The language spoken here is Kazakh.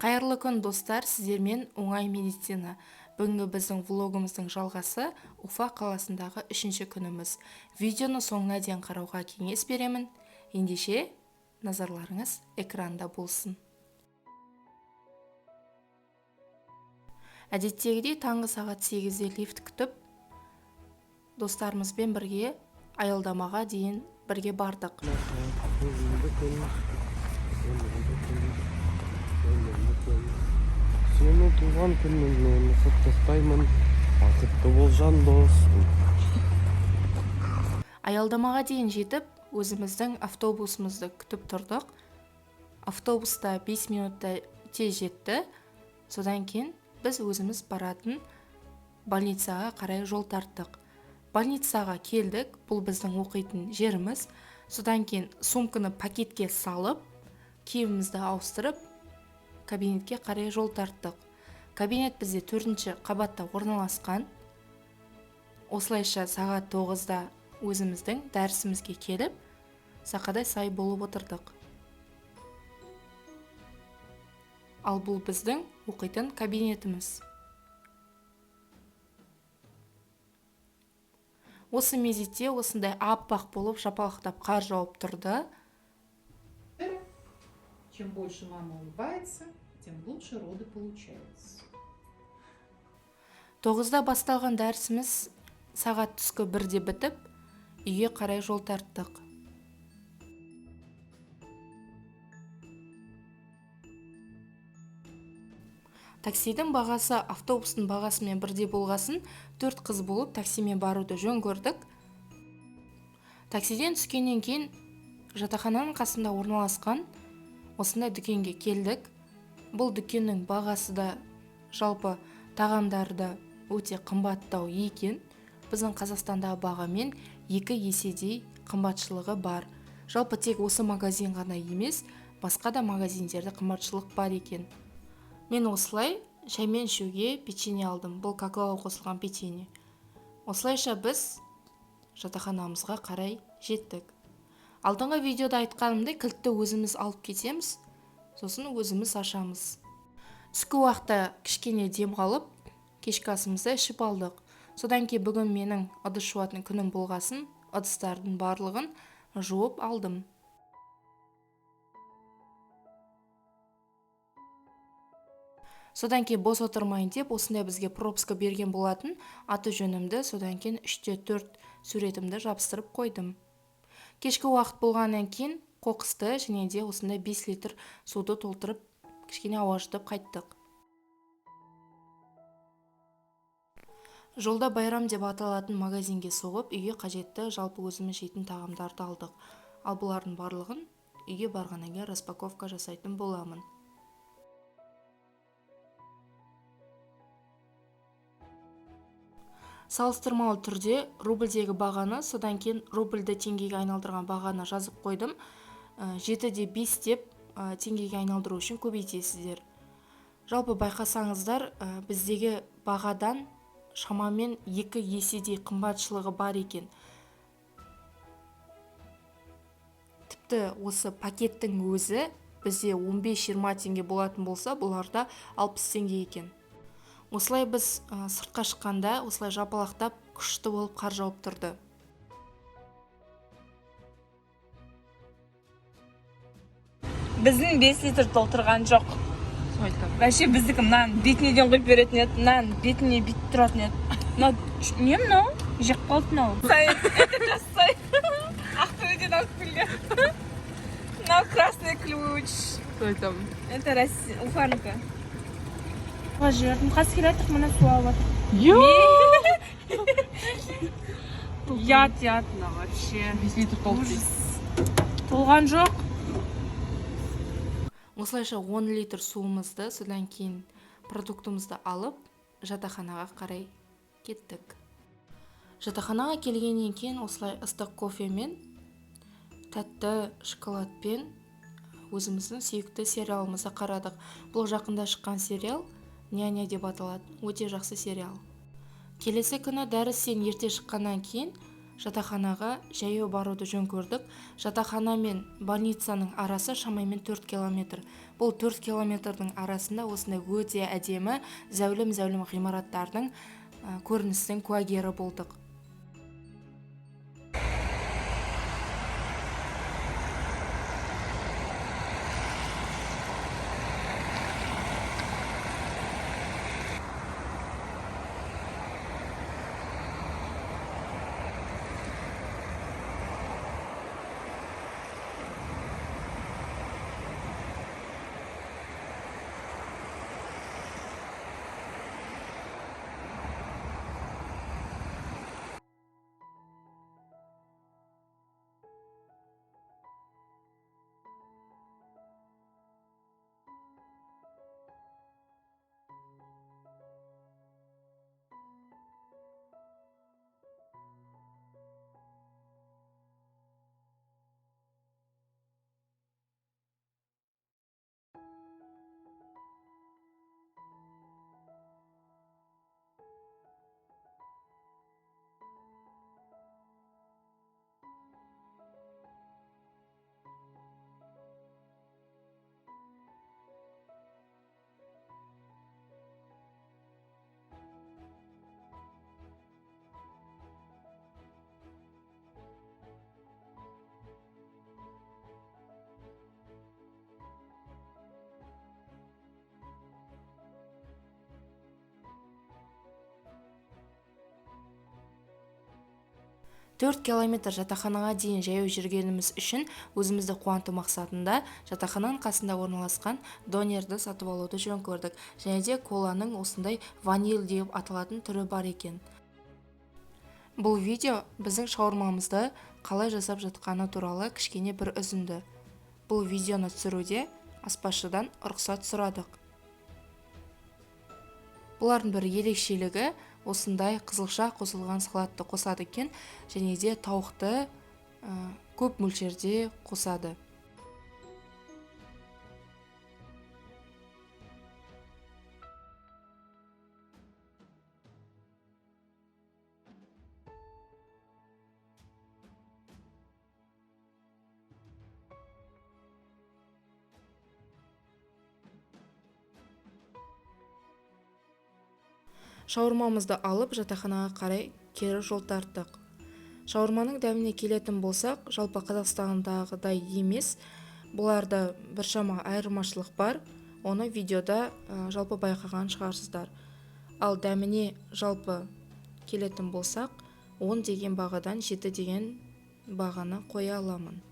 Қайырлы күн достар, сіздермен оңай медицина. Бүгінгі біздің влогымыздың жалғасы Уфа қаласындағы 3-ші күніміз. Видеоны соңына дейін қарауға кеңес беремін. Ендеше назарларыңыз экранда болсын. Әдеттегідей таңғы сағат 8-де лифт күтіп, достарымызбен бірге аялдамаға дейін бірге бардық. Сені туған күніңмен құттықтаймын, бақытты бол жан дос. Аялдамаға дейін жетіп, өзіміздің автобусымызды күтіп тұрдық. Автобуста 5 минутта тез жетті. Содан кейін біз өзіміз баратын больницаға қарай жол тарттық. Больницаға келдік, бұл біздің оқитын жеріміз. Содан кейін сумканы пакетке салып, киімімізді ауыстырып, кабинетке қарай жол тарттық. Кабинет бізде 4-ші қабатта орналасқан. Осылайша сағат 9-да өзіміздің дәрісімізге келіп, сақадай сай болып отырдық. Ал бұл біздің оқитын кабинетіміз. Осы мезетте осындай аппақ болып жапалақтап қар жауып тұрды. Чем больше мама улыбается, тем лучше роды получаются. 9-да басталған дәрісіміз сағат түскі 1-де бітіп, үйге қарай жол тарттық. Таксидің бағасы автобустың бағасымен бірдей болғасын, 4 қыз болып таксимен баруды жөн көрдік. Таксиден түскеннен кейін жатақхананың қасында орналасқан осындай дүкенге келдік. Бұл дүкеннің бағасы да жалпы тағамдары да өте қымбаттау екен. Біздің Қазақстандағы бағамен 2 еседей қымбатшылығы бар. Жалпы тек осы магазин ғана емес, басқа да магазиндерде қымбатшылық бар екен. Мен осылай шаймен ішуге печенье алдым. Бұл какао қосылған печенье. Осылайша біз жатақханамызға қарай жеттік. Алдыңғы видеода айтқанымдай кілтті өзіміз алып кетеміз, сосын өзіміз ашамыз. Түскі уақытта кішкене дем қалып, кешкі асымызды ішіп алдық. Содан кейін бүгін менің ыдыс жуатын күнім болғасын, ыдыстардың барлығын жуып алдым. Содан кейін бос отырмайын деп, осындай бізге пропуска берген болатын, аты жөнімді, содан кейін 3-те 4 суретімді жабыстырып қойдым. Кешкі уақыт болғаннан кейін қоқысты және де осындай 5 литр суды толтырып, кішкене ауа жұтып қайттық. Жолда Байрам деп аталатын магазинге соғып, үйге қажетті жалпы өзіміз жейтін тағамдарды алдық. Ал бұлардың барлығын үйге барғаннан кейін распаковка жасайтын боламын. Салыстырмалы түрде рубльдегі бағаны, содан кейін рубльді теңгеге айналдырған бағаны жазып қойдым. 7-де 5 деп теңгеге айналдыру үшін көбейтесіздер. Жалпы байқасаңыздар, біздегі бағадан шамамен 2 еседей қымбатшылығы бар екен. Тіпті осы пакеттің өзі бізде 15-20 теңге болатын болса, бұларда 60 теңге екен. Осылай біз сыртқа шыққанда, осылай жапалақтап, күшті болып қар жауып тұрды. Біздің 5 литр толтырған жоқ. Вообще біздікі мынан бетінеден құйып беретін еді, мынан бетіне бит тұратын еді. Не мынау? Жек қалды мынау. Это жасай. Ақтөбеден алып келген. Мынау красный ключ. Это Россия, Уфанікі. Жердім қасы келетік, мұны су алып атыр. Ят, вообще. 5 литр толған жоқ. Осылайша 10 литр суымызды, содан кейін продуктымызды алып, жатақханаға қарай кеттік. Жатақханаға келгеннен кейін осылай ыстық кофемен, тәтті шоколадпен өзіміздің сүйікті сериалымызды қарадық. Бұл жақында шыққан сериал «Няня» деп аталады. Өте жақсы сериал. Келесі күні дәрістен ерте шыққаннан кейін жатақханаға жаяу баруды жөн көрдік. Жатақхана мен больницаның арасы шамамен 4 километр. Бұл 4 километрдің арасында осындай өте әдемі зәулім ғимараттардың көріністің куәгері болдық. Төрт километр жатақханаға дейін жаяу жүргеніміз үшін өзімізді қуанту мақсатында жатақхананың қасында орналасқан донерді сатып алуды жөн көрдік. Және де коланың осындай ваниль деп аталатын түрі бар екен. Бұл видео біздің шаурмамызды қалай жасап жатқаны туралы кішкене бір үзінді. Бұл видеоны түсіруде аспазшыдан рұқсат сұрадық. Бұлардың бір ерекшелігі осындай қызылша қосылған салатты қосады екен, және де тауықты көп мөлшерде қосады. Шаурмамызды алып жатақханаға қарай кері жол тарттық. Шаурманың дәміне келетін болсақ, жалпы Қазақстандағыдай емес, бұларда біршама айырмашылық бар. Оны видеода жалпы байқаған шығарсыздар. Ал дәміне жалпы келетін болсақ, 10 деген бағадан 7 деген бағаны қоя аламын.